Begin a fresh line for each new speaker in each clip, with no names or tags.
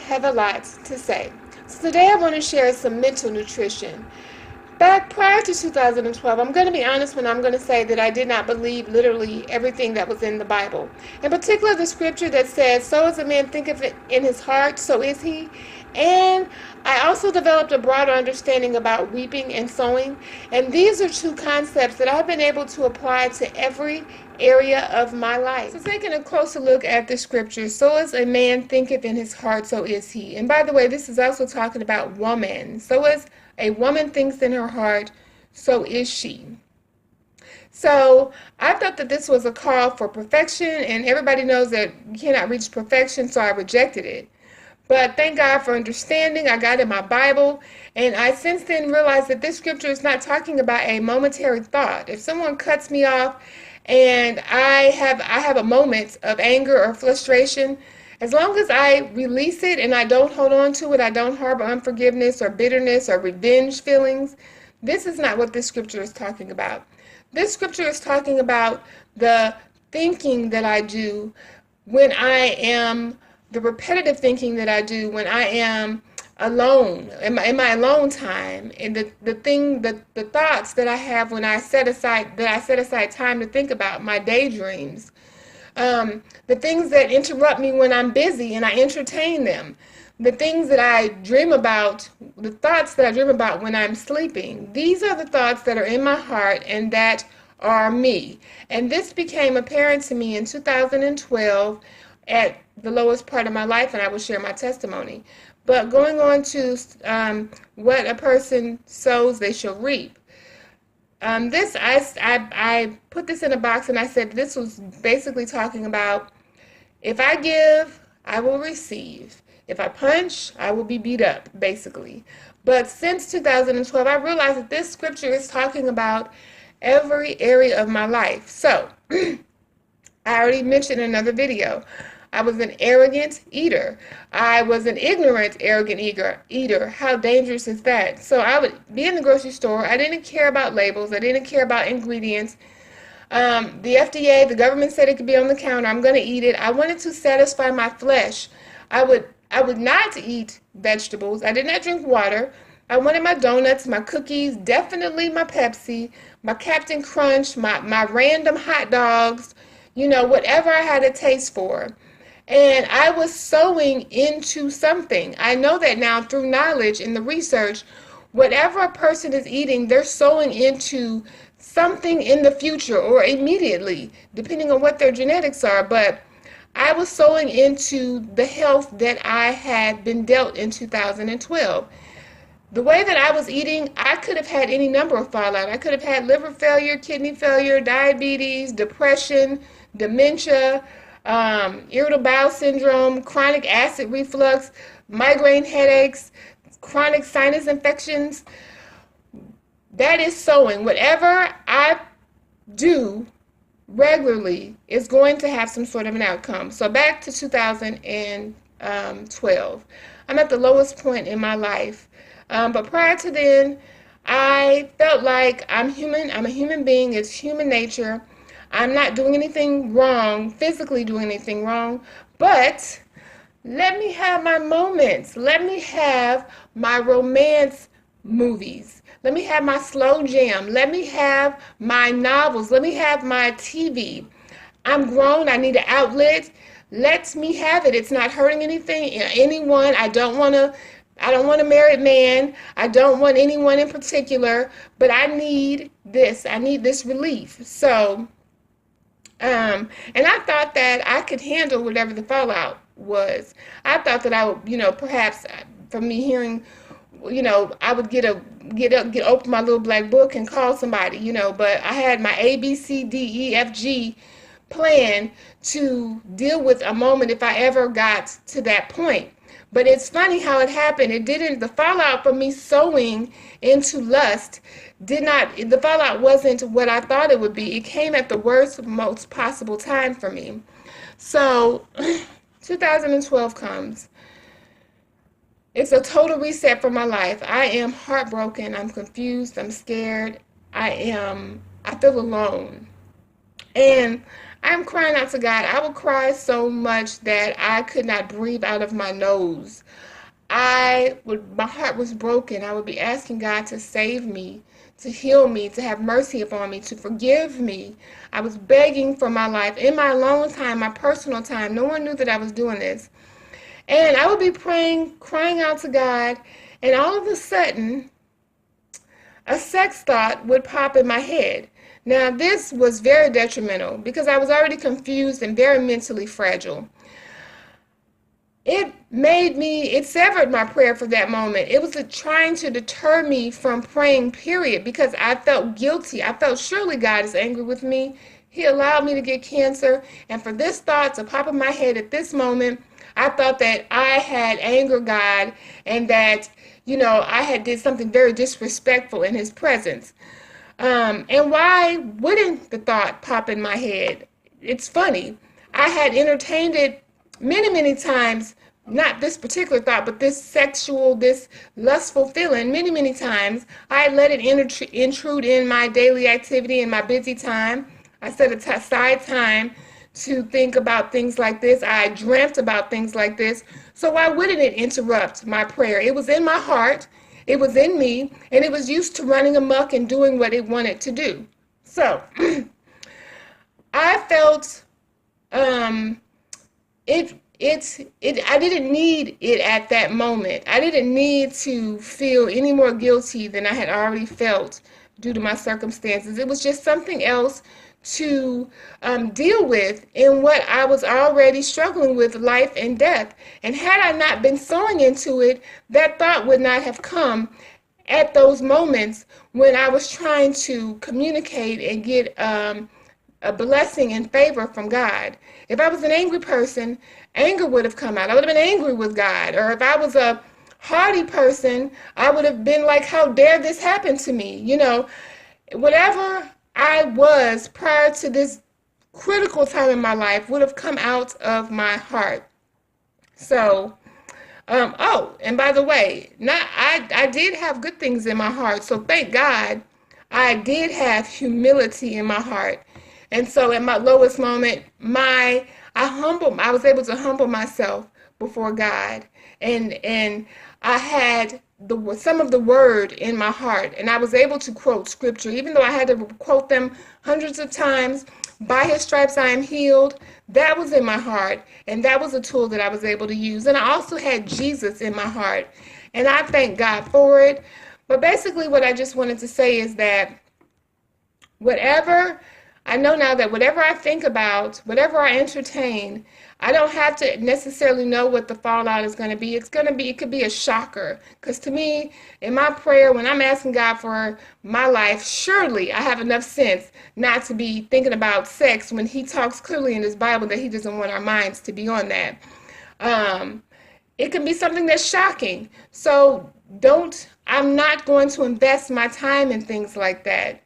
have a lot to say. So today I want to share some mental nutrition. Back prior to 2012, I'm going to be honest when I'm going to say that I did not believe literally everything that was in the Bible. In particular, the scripture that says, "So as a man thinketh it in his heart, so is he." And I also developed a broader understanding about reaping and sowing. And these are two concepts that I've been able to apply to every area of my life. So taking a closer look at the scripture, "So as a man thinketh in his heart, so is he." And by the way, this is also talking about woman. So as a woman thinks in her heart, so is she. So I thought that this was a call for perfection, and everybody knows that you cannot reach perfection, so I rejected it. But thank God for understanding. I got in my Bible, and I since then realized that this scripture is not talking about a momentary thought. If someone cuts me off and I have a moment of anger or frustration, as long as I release it and I don't hold on to it, I don't harbor unforgiveness or bitterness or revenge feelings, this is not what this scripture is talking about. This scripture is talking about the thinking that I do when I am, the repetitive thinking that I do when I am alone, in my alone time, and the thoughts that I have when I set aside time to think about my daydreams. The things that interrupt me when I'm busy and I entertain them. The things that I dream about, the thoughts that I dream about when I'm sleeping. These are the thoughts that are in my heart and that are me. And this became apparent to me in 2012 at the lowest part of my life, and I will share my testimony. But going on to what a person sows, they shall reap. I put this in a box, and I said this was basically talking about, if I give, I will receive. If I punch, I will be beat up, basically. But since 2012, I realized that this scripture is talking about every area of my life. So, I already mentioned in another video, I was an arrogant eater. I was an ignorant, arrogant eater. How dangerous is that? So I would be in the grocery store. I didn't care about labels. I didn't care about ingredients. The FDA, the government said it could be on the counter. I'm going to eat it. I wanted to satisfy my flesh. I would not eat vegetables. I did not drink water. I wanted my donuts, my cookies, definitely my Pepsi, my Captain Crunch, my random hot dogs, whatever I had a taste for. And I was sowing into something. I know that now through knowledge and the research. Whatever a person is eating, they're sowing into something in the future or immediately, depending on what their genetics are. But I was sowing into the health that I had been dealt in 2012. The way that I was eating, I could have had any number of fallout. I could have had liver failure, kidney failure, diabetes, depression, dementia, irritable bowel syndrome, chronic acid reflux, migraine headaches, chronic sinus infections. That is sowing. Whatever I do regularly is going to have some sort of an outcome. So back to 2012. I'm at the lowest point in my life. But prior to then, I felt like I'm human. I'm a human being. It's human nature. I'm not doing anything wrong, physically doing anything wrong, but let me have my moments. Let me have my romance movies. Let me have my slow jam. Let me have my novels. Let me have my TV. I'm grown. I need an outlet. Let me have it. It's not hurting anyone. I don't want a married man. I don't want anyone in particular, but I need this. I need this relief. So, and I thought that I could handle whatever the fallout was. I thought that I would, perhaps from me hearing, I would open my little black book and call somebody, but I had my A, B, C, D, E, F, G plan to deal with a moment if I ever got to that point. But it's funny how it happened. The fallout from me sowing into lust the fallout wasn't what I thought it would be. It came at the worst, most possible time for me. So 2012 comes. It's a total reset for my life. I am heartbroken. I'm confused. I'm scared. I feel alone. And I'm crying out to God. I would cry so much that I could not breathe out of my nose. My heart was broken. I would be asking God to save me, to heal me, to have mercy upon me, to forgive me. I was begging for my life in my alone time, my personal time. No one knew that I was doing this. And I would be praying, crying out to God, and all of a sudden, a sex thought would pop in my head. Now, this was very detrimental because I was already confused and very mentally fragile. It severed my prayer for that moment. It was trying to deter me from praying, period, because I felt guilty. I felt surely God is angry with me. He allowed me to get cancer, and for this thought to pop in my head at this moment, I thought that I had angered God and that, I had did something very disrespectful in his presence. And why wouldn't the thought pop in my head? It's funny. I had entertained it many, many times, not this particular thought, but this lustful feeling, many, many times. I let it intrude in my daily activity, in my busy time. I set aside time to think about things like this. I dreamt about things like this. So why wouldn't it interrupt my prayer? It was in my heart, it was in me, and it was used to running amok and doing what it wanted to do. So I felt I didn't need it at that moment. I didn't need to feel any more guilty than I had already felt due to my circumstances. It was just something else to deal with in what I was already struggling with, life and death. And had I not been sowing into it, that thought would not have come at those moments when I was trying to communicate and get a blessing and favor from God. If I was an angry person, anger would have come out. I would have been angry with God. Or if I was a hardy person, I would have been like, how dare this happen to me? Whatever I was prior to this critical time in my life would have come out of my heart. So, and by the way, I did have good things in my heart. So thank God I did have humility in my heart. And so at my lowest moment, I was able to humble myself before God. And I had some of the word in my heart, and I was able to quote scripture, even though I had to quote them hundreds of times. By his stripes I am healed. That was in my heart, and that was a tool that I was able to use. And I also had Jesus in my heart, and I thank God for it. But basically what I just wanted to say is that I know now that whatever I think about, whatever I entertain, I don't have to necessarily know what the fallout is going to be. It could be a shocker. Because to me, in my prayer, when I'm asking God for my life, surely I have enough sense not to be thinking about sex when he talks clearly in his Bible that he doesn't want our minds to be on that. It can be something that's shocking. So I'm not going to invest my time in things like that.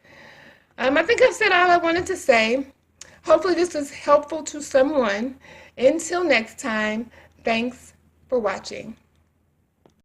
I think I've said all I wanted to say. Hopefully this is helpful to someone. Until next time, thanks for watching.